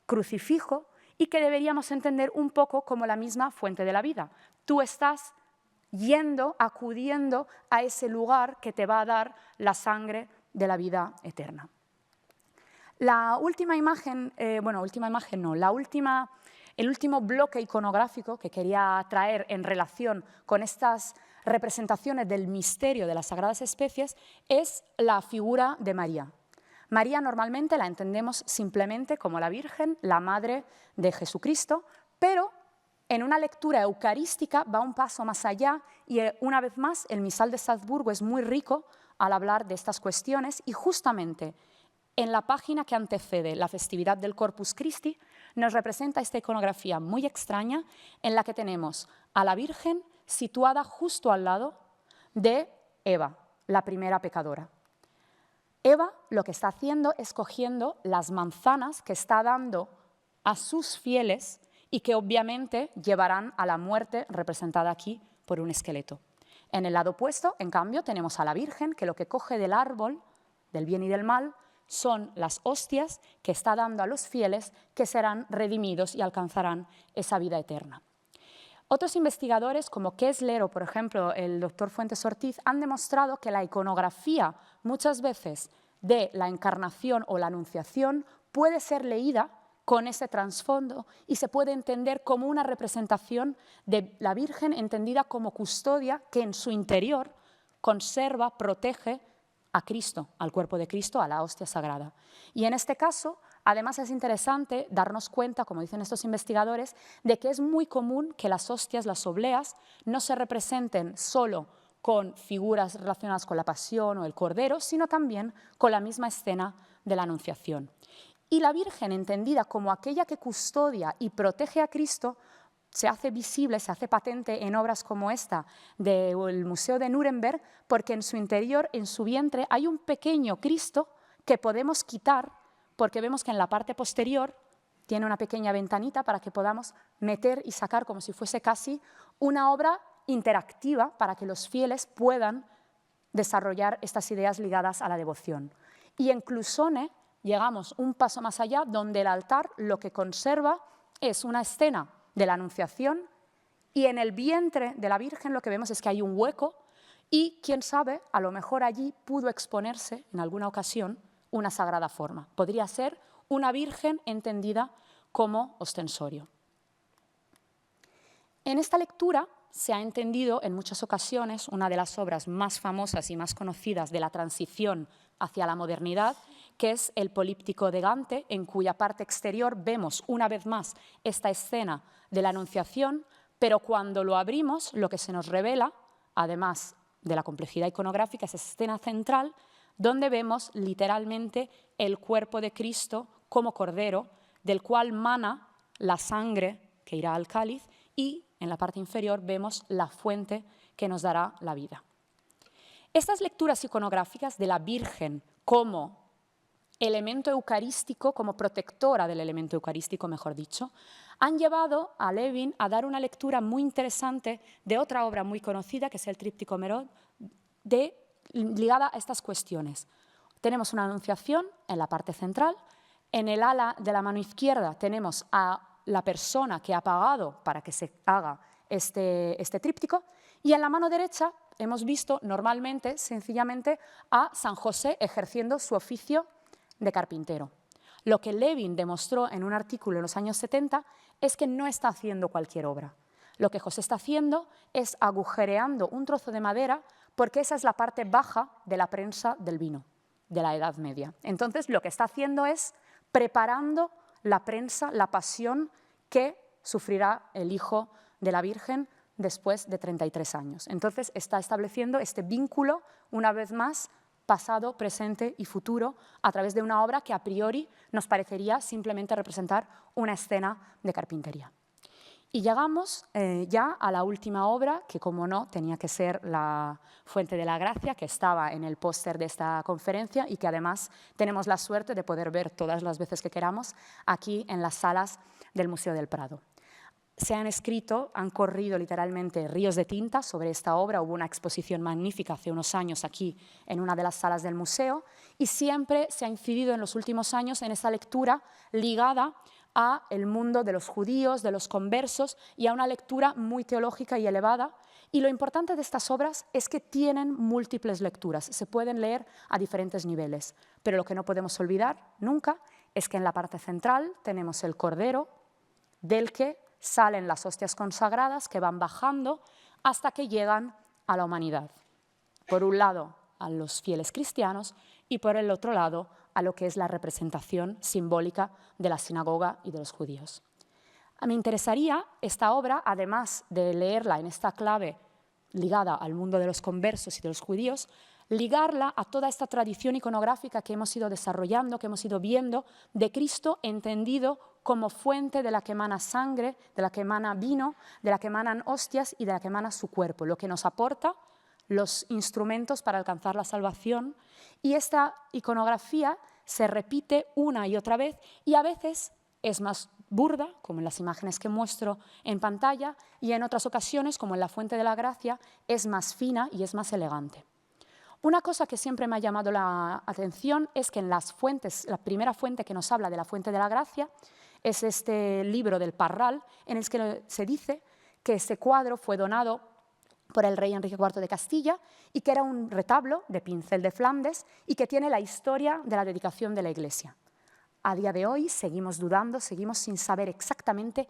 crucifijo y que deberíamos entender un poco como la misma fuente de la vida. Tú estás yendo, acudiendo a ese lugar que te va a dar la sangre de la vida eterna. La última imagen, el último bloque iconográfico que quería traer en relación con estas representaciones del misterio de las sagradas especies es la figura de María. María normalmente la entendemos simplemente como la Virgen, la Madre de Jesucristo, pero en una lectura eucarística va un paso más allá y una vez más el Misal de Salzburgo es muy rico al hablar de estas cuestiones y justamente en la página que antecede la festividad del Corpus Christi nos representa esta iconografía muy extraña en la que tenemos a la Virgen situada justo al lado de Eva, la primera pecadora. Eva lo que está haciendo es cogiendo las manzanas que está dando a sus fieles y que obviamente llevarán a la muerte representada aquí por un esqueleto. En el lado opuesto, en cambio, tenemos a la Virgen que lo que coge del árbol, del bien y del mal, son las hostias que está dando a los fieles que serán redimidos y alcanzarán esa vida eterna. Otros investigadores, como Kessler o, por ejemplo, el doctor Fuentes Ortiz, han demostrado que la iconografía, muchas veces, de la encarnación o la anunciación puede ser leída con ese trasfondo y se puede entender como una representación de la Virgen entendida como custodia que en su interior conserva, protege a Cristo, al cuerpo de Cristo, a la hostia sagrada. Y en este caso, además es interesante darnos cuenta, como dicen estos investigadores, de que es muy común que las hostias, las obleas, no se representen solo con figuras relacionadas con la pasión o el cordero, sino también con la misma escena de la Anunciación. Y la Virgen, entendida como aquella que custodia y protege a Cristo, se hace visible, se hace patente en obras como esta del Museo de Nuremberg, porque en su interior, en su vientre, hay un pequeño Cristo que podemos quitar, porque vemos que en la parte posterior tiene una pequeña ventanita para que podamos meter y sacar como si fuese casi una obra interactiva para que los fieles puedan desarrollar estas ideas ligadas a la devoción. Y en Clusone llegamos un paso más allá, donde el altar lo que conserva es una escena de la Anunciación y en el vientre de la Virgen lo que vemos es que hay un hueco y, quién sabe, a lo mejor allí pudo exponerse en alguna ocasión una sagrada forma. Podría ser una Virgen entendida como ostensorio. En esta lectura se ha entendido en muchas ocasiones una de las obras más famosas y más conocidas de la transición hacia la modernidad, que es el Políptico de Gante, en cuya parte exterior vemos una vez más esta escena de la Anunciación, pero cuando lo abrimos, lo que se nos revela, además de la complejidad iconográfica, es esa escena central, donde vemos literalmente el cuerpo de Cristo como cordero, del cual mana la sangre que irá al cáliz, y en la parte inferior vemos la fuente que nos dará la vida. Estas lecturas iconográficas de la Virgen como elemento eucarístico, como protectora del elemento eucarístico, mejor dicho, han llevado a Levin a dar una lectura muy interesante de otra obra muy conocida, que es el Tríptico Merod, ligada a estas cuestiones. Tenemos una Anunciación en la parte central, en el ala de la mano izquierda tenemos a la persona que ha pagado para que se haga este tríptico, y en la mano derecha hemos visto normalmente, sencillamente, a San José ejerciendo su oficio de carpintero. Lo que Levin demostró en un artículo en los años 70 es que no está haciendo cualquier obra. Lo que José está haciendo es agujereando un trozo de madera porque esa es la parte baja de la prensa del vino de la Edad Media. Entonces, lo que está haciendo es preparando la prensa, la pasión que sufrirá el hijo de la Virgen después de 33 años. Entonces, está estableciendo este vínculo, una vez más, pasado, presente y futuro, a través de una obra que a priori nos parecería simplemente representar una escena de carpintería. Y llegamos ya a la última obra, que como no tenía que ser la Fuente de la Gracia, que estaba en el póster de esta conferencia y que además tenemos la suerte de poder ver todas las veces que queramos aquí en las salas del Museo del Prado. Se han corrido literalmente ríos de tinta sobre esta obra. Hubo una exposición magnífica hace unos años aquí en una de las salas del museo y siempre se ha incidido en los últimos años en esa lectura ligada a el mundo de los judíos, de los conversos y a una lectura muy teológica y elevada. Y lo importante de estas obras es que tienen múltiples lecturas, se pueden leer a diferentes niveles. Pero lo que no podemos olvidar nunca es que en la parte central tenemos el Cordero, del que salen las hostias consagradas que van bajando hasta que llegan a la humanidad. Por un lado, a los fieles cristianos y por el otro lado, a lo que es la representación simbólica de la sinagoga y de los judíos. Me interesaría esta obra, además de leerla en esta clave ligada al mundo de los conversos y de los judíos, ligarla a toda esta tradición iconográfica que hemos ido desarrollando, que hemos ido viendo, de Cristo entendido como fuente de la que emana sangre, de la que emana vino, de la que emanan hostias y de la que emana su cuerpo, lo que nos aporta los instrumentos para alcanzar la salvación. Y esta iconografía se repite una y otra vez y a veces es más burda, como en las imágenes que muestro en pantalla, y en otras ocasiones, como en la Fuente de la Gracia, es más fina y es más elegante. Una cosa que siempre me ha llamado la atención es que en las fuentes, la primera fuente que nos habla de la Fuente de la Gracia es este libro del Parral, en el que se dice que este cuadro fue donado por el rey Enrique IV de Castilla y que era un retablo de pincel de Flandes y que tiene la historia de la dedicación de la Iglesia. A día de hoy seguimos dudando, seguimos sin saber exactamente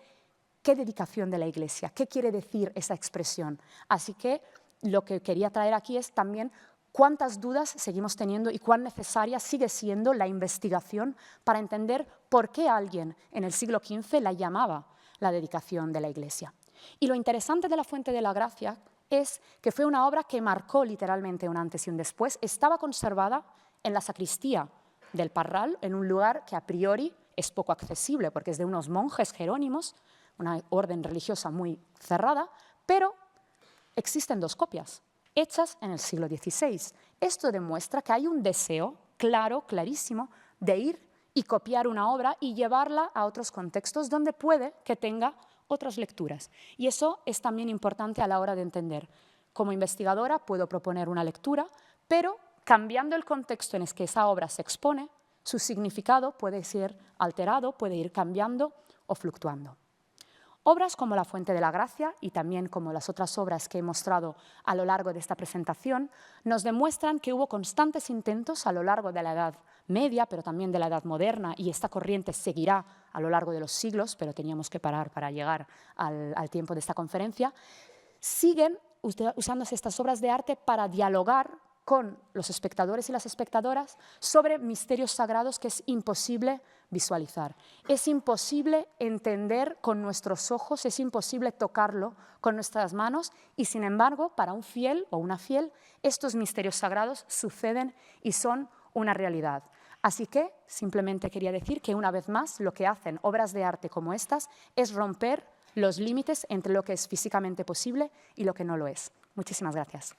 qué dedicación de la Iglesia, qué quiere decir esa expresión. Así que lo que quería traer aquí es también cuántas dudas seguimos teniendo y cuán necesaria sigue siendo la investigación para entender por qué alguien en el siglo XV la llamaba la dedicación de la Iglesia. Y lo interesante de la Fuente de la Gracia es que fue una obra que marcó literalmente un antes y un después. Estaba conservada en la sacristía del Parral, en un lugar que a priori es poco accesible porque es de unos monjes jerónimos, una orden religiosa muy cerrada, pero existen dos copias, hechas en el siglo XVI. Esto demuestra que hay un deseo claro, clarísimo, de ir y copiar una obra y llevarla a otros contextos donde puede que tenga otras lecturas. Y eso es también importante a la hora de entender. Como investigadora puedo proponer una lectura, pero cambiando el contexto en el que esa obra se expone, su significado puede ser alterado, puede ir cambiando o fluctuando. Obras como La Fuente de la Gracia y también como las otras obras que he mostrado a lo largo de esta presentación nos demuestran que hubo constantes intentos a lo largo de la Edad Media, pero también de la Edad Moderna, y esta corriente seguirá a lo largo de los siglos, pero teníamos que parar para llegar al tiempo de esta conferencia. Siguen usándose estas obras de arte para dialogar con los espectadores y las espectadoras sobre misterios sagrados que es imposible visualizar. Es imposible entender con nuestros ojos, es imposible tocarlo con nuestras manos y, sin embargo, para un fiel o una fiel, estos misterios sagrados suceden y son una realidad. Así que simplemente quería decir que, una vez más, lo que hacen obras de arte como estas es romper los límites entre lo que es físicamente posible y lo que no lo es. Muchísimas gracias.